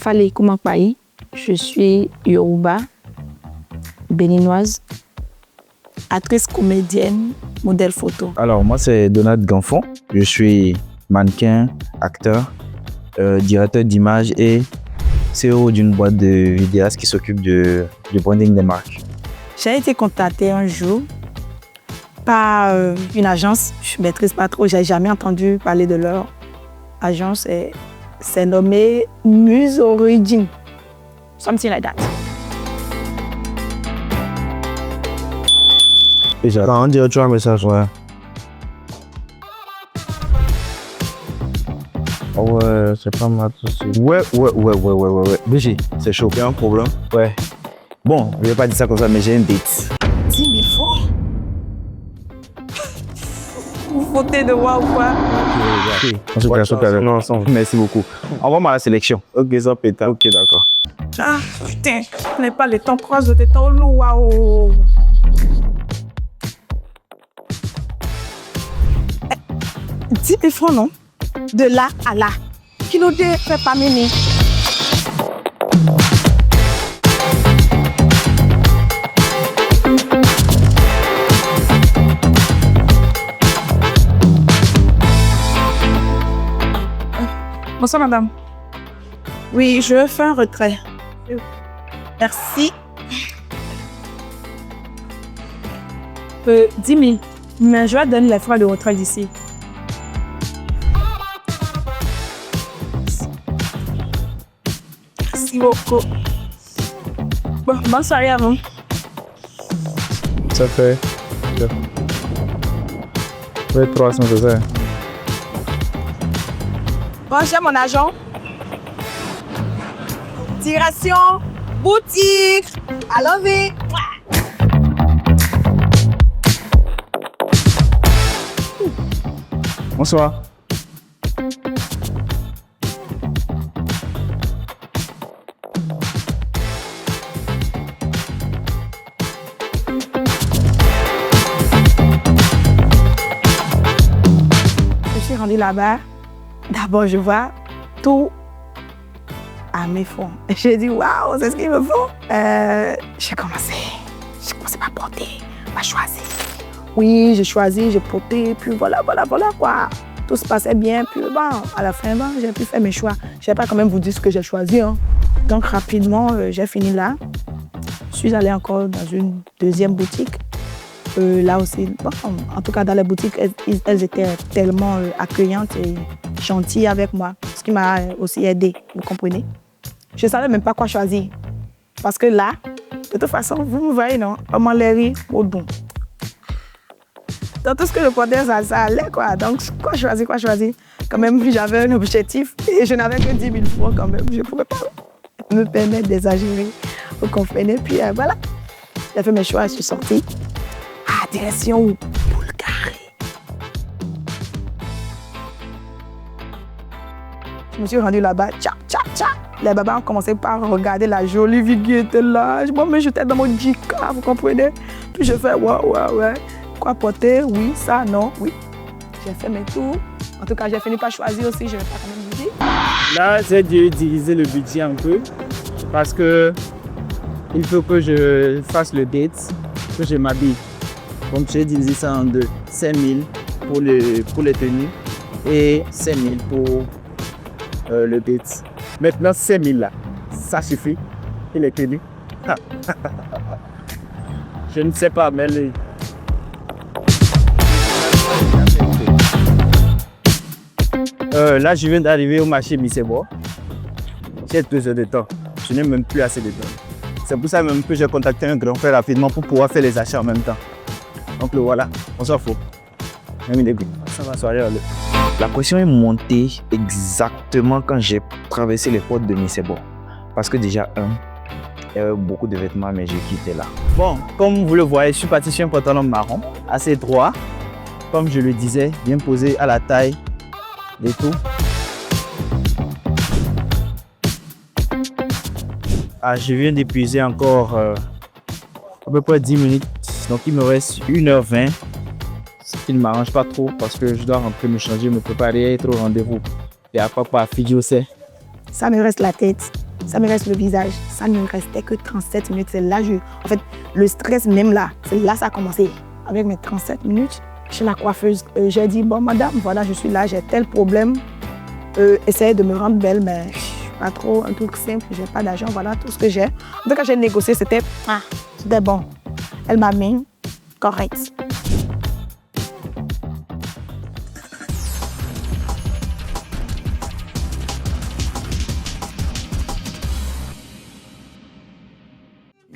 Fale Koumakpayi. Je suis Yoruba, béninoise, actrice, comédienne, modèle photo. Alors, moi, c'est Donald Ganfon. Je suis mannequin, acteur, directeur d'image et CEO d'une boîte de vidéastes qui s'occupe du branding des marques. J'ai été contactée un jour par une agence. Je ne maîtrise pas trop, j'ai jamais entendu parler de leur agence. C'est nommé Muse Origin. Something like that. Et j'attends un dire, tu as un message, ouais. Oh ouais, c'est pas mal tout ça. Ouais. BG, c'est chaud. Il y a un problème? Ouais. Bon, je vais pas dire ça comme ça, mais j'ai une date. 10 000 francs. Vous foutez de moi ou quoi? Ok, on se verra tout à l'heure. Merci beaucoup. Envoie-moi la sélection. Ok, ça pétard. Ok, d'accord. Ah, putain, je n'ai pas le temps, croise de temps, waouh. 10 000 francs, non? De là à là. Qui nous fait pas mener? Bonsoir, madame. Oui, je fais un retrait. Merci. 10 000. Mais je vais donner les frais de retrait d'ici. Merci beaucoup. Bon, bonne soirée à vous. Ça fait. Ouais, 300, c'est ça. Bon, j'ai mon agent. Direction, boutique, à l'envie. Bonsoir. Je suis rendue là-bas. D'abord, je vois tout à mes fonds. J'ai dit, waouh, c'est ce qu'il me faut. J'ai commencé par porter, par choisir. Oui, j'ai choisi, j'ai porté, puis voilà quoi. Tout se passait bien, puis bon, à la fin, bon, j'ai pu faire mes choix. Je ne vais pas quand même vous dire ce que j'ai choisi. Hein. Donc rapidement, j'ai fini là. Je suis allée encore dans une deuxième boutique. Là aussi, bon, en tout cas dans les boutiques, elles étaient tellement accueillantes et gentilles avec moi, ce qui m'a aussi aidée, vous comprenez? Je ne savais même pas quoi choisir. Parce que là, de toute façon, vous me voyez, non? On m'en l'a ri au don. Dans tout ce que je portais, ça allait, quoi. Donc, quoi choisir? Quand même, j'avais un objectif et je n'avais que 10 000 francs quand même. Je ne pouvais pas me permettre d'exagérer. Vous comprenez? Puis voilà, j'ai fait mes choix, je suis sortie. Direction Bulgarie. Je me suis rendue là-bas, Les babas ont commencé par regarder la jolie vie qui était là. Moi, mais j'étais dans mon Jika, vous comprenez? Puis je fais, ouais. Quoi porter? Oui, ça, non, oui. J'ai fait mes tours. En tout cas, j'ai fini par choisir aussi, je ne vais pas quand même vous dire. Là, j'ai dû diviser le budget un peu parce que il faut que je fasse le date, que je m'habille. Donc j'ai divisé ça en deux. 5 000 pour les tenues et 5 000 pour le date. Maintenant 5 000 là, ça suffit. Et les tenues. Je ne sais pas, mais là, je viens d'arriver au marché Misebo. J'ai 2 heures de temps. Je n'ai même plus assez de temps. C'est pour ça même que j'ai contacté un grand frère rapidement pour pouvoir faire les achats en même temps. Donc le voilà, on s'en fout. Ça va soirée. La pression est montée exactement quand j'ai traversé les portes de Misebo. Parce que déjà, il y avait beaucoup de vêtements, mais j'ai quitté là. Bon, comme vous le voyez, je suis parti sur un pantalon marron, assez droit. Comme je le disais, bien posé à la taille et tout. Je viens d'épuiser encore à peu près 10 minutes. Donc il me reste 1h20. Ce qui ne m'arrange pas trop parce que je dois rentrer me changer, me préparer, être au rendez-vous. Et après, pas Fidji aussi. Ça me reste la tête. ça me reste le visage. Ça ne restait que 37 minutes. C'est là, en fait, le stress même là, c'est là ça a commencé. Avec mes 37 minutes, chez la coiffeuse, j'ai dit, bon madame, voilà, je suis là, j'ai tel problème. Essayez de me rendre belle, mais pas trop, un truc simple, j'ai pas d'argent, voilà tout ce que j'ai. En tout cas, j'ai négocié, c'était bon. Elle m'a mis correct.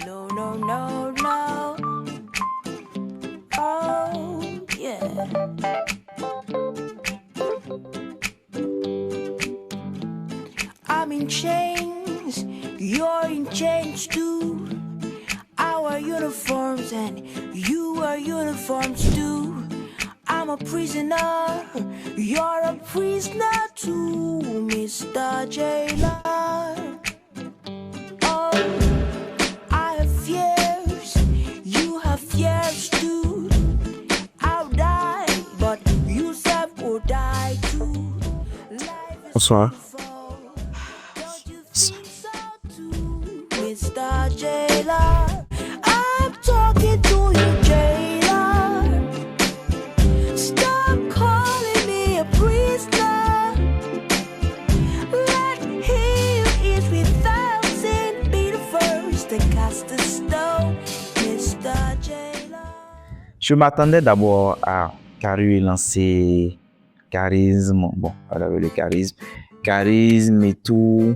No, no, no, no. Oh, yeah. I'm in chains, you're in chains too. Our uniforms and you are uniforms too. I'm a prisoner, you're a prisoner too, Mr. Jailer. Oh, I have fears, you have fears too. I'll die, but you self will die too. Bonsoir. Mr. Jailer, I'm talking to you, Jailer. Stop calling me a prisoner. Let him eat with thousand be the first to cast a stone, Mr. Jailer. Je m'attendais d'abord à Carrie lancer charisme. Bon, elle avait le charisme et tout.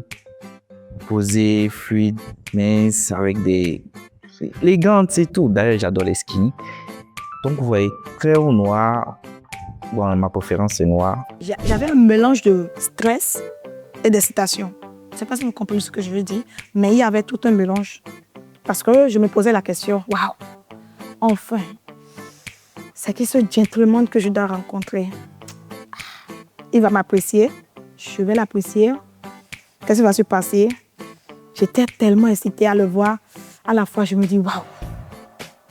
Posé, fluide, mince, avec des élégantes et tout. D'ailleurs, j'adore les skinny. Donc, vous voyez, clair ou noir. Bon, ma préférence, c'est noir. J'avais un mélange de stress et d'excitation. Je ne sais pas si vous comprenez ce que je veux dire, mais il y avait tout un mélange. Parce que je me posais la question, waouh, enfin, c'est qui ce gentleman que je dois rencontrer? Il va m'apprécier, je vais l'apprécier. Qu'est-ce qui va se passer? J'étais tellement excitée à le voir. À la fois, je me dis, waouh,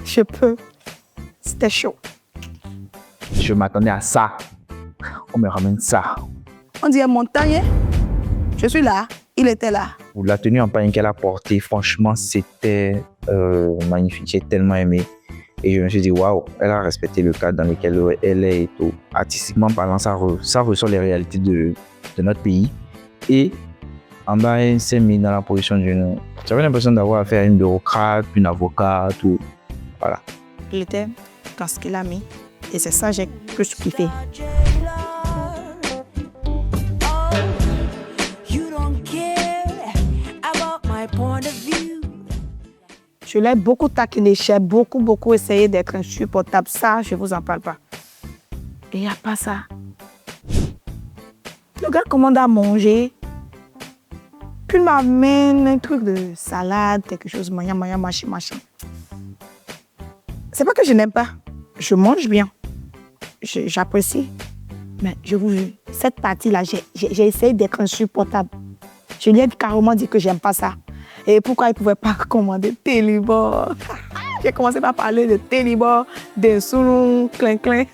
je peux. C'était chaud. Je m'attendais à ça. On me ramène ça. On dirait montagne. Je suis là. Il était là. La tenue en pagne qu'elle a portée, franchement, c'était magnifique. J'ai tellement aimé. Et je me suis dit, waouh, elle a respecté le cadre dans lequel elle est et tout. Artistiquement parlant, ça ressort les réalités de notre pays. Et en bas, elle s'est mise dans la position d'une... J'avais l'impression d'avoir affaire à une bureaucrate, une avocate, ou... Voilà. Il était dans ce qu'il a mis. Et c'est ça que j'ai plus kiffé. Je l'ai beaucoup taquiné, j'ai beaucoup essayé d'être insupportable. Ça, je ne vous en parle pas. Et il n'y a pas ça. Le gars commande à manger. Puis il m'amène un truc de salade, quelque chose, machin. C'est pas que je n'aime pas. Je mange bien. J'apprécie. Mais je vous jure, cette partie-là, j'ai essayé d'être insupportable. Je lui ai carrément dit que j'aime pas ça. Et pourquoi il ne pouvait pas commander Télébor? J'ai commencé par parler de Télébor, de Souloun, Clin.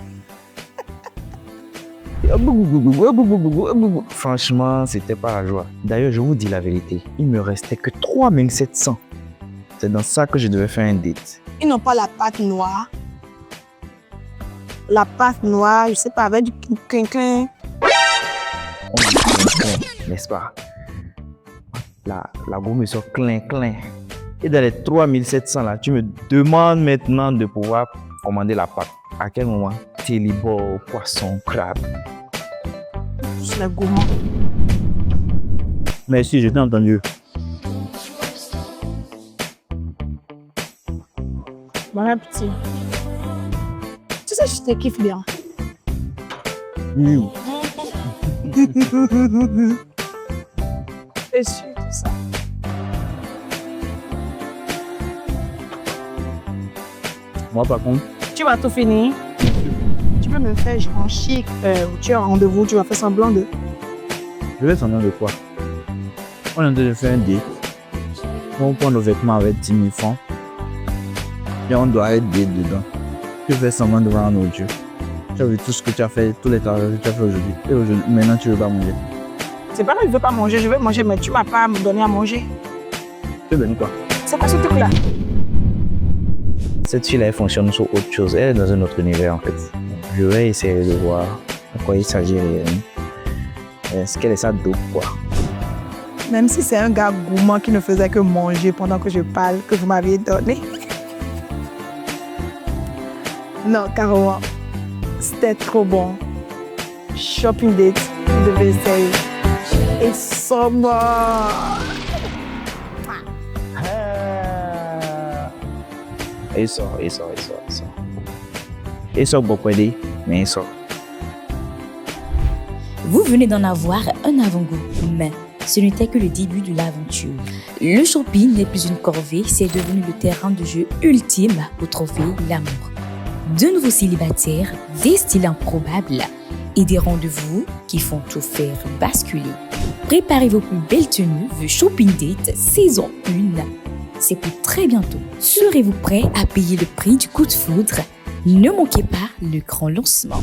Franchement, c'était pas la joie. D'ailleurs, je vous dis la vérité, il me restait que 3700. C'est dans ça que je devais faire un date. Ils n'ont pas la pâte noire. La pâte noire, je sais pas, avec du clin. On dit clin, n'est-ce pas? La gomme sort clin. Et dans les 3700 là, tu me demandes maintenant de pouvoir commander la pâte. À quel moment? Télébor, poisson, crabe. C'est le gourmand. Merci, je t'ai entendu. Bon appétit. Tu sais, je te kiffe bien. Oui. C'est sûr, tout ça. Moi, par contre, Tu vas tout finir. Tu peux me faire genre chic. Tu as un rendez-vous, tu vas faire semblant de... je vais s'en de quoi? On est en train de faire un date. On prend nos vêtements avec 10 000 francs. Et on doit être date dedans. Tu fais semblant devant nos dieux. Tu as vu tout ce que tu as fait, tous les travaux que tu as fait aujourd'hui. Et aujourd'hui, maintenant, tu ne veux pas manger. C'est pas là que je veux pas manger, je veux manger, mais tu m'as pas donné à manger. Tu donnes quoi? C'est quoi ce truc-là? Cette fille-là, elle fonctionne sur autre chose. Elle est dans un autre univers, en fait. Je vais essayer de voir de quoi il s'agit réellement. Est-ce qu'elle est sa dope, quoi? Même si c'est un gars gourmand qui ne faisait que manger pendant que je parle, que vous m'aviez donné. Non, carrément. C'était trop bon. Shopping date, vous devez essayer. It's so bon. Il sort. Il sort beaucoup, mais il sort. Vous venez d'en avoir un avant-goût, mais ce n'était que le début de l'aventure. Le shopping n'est plus une corvée, c'est devenu le terrain de jeu ultime pour trouver l'amour. De nouveaux célibataires, des styles improbables et des rendez-vous qui font tout faire basculer. Préparez vos plus belles tenues, The Shopping Date saison 1. C'est pour très bientôt. Serez-vous prêt à payer le prix du coup de foudre? Ne manquez pas le grand lancement.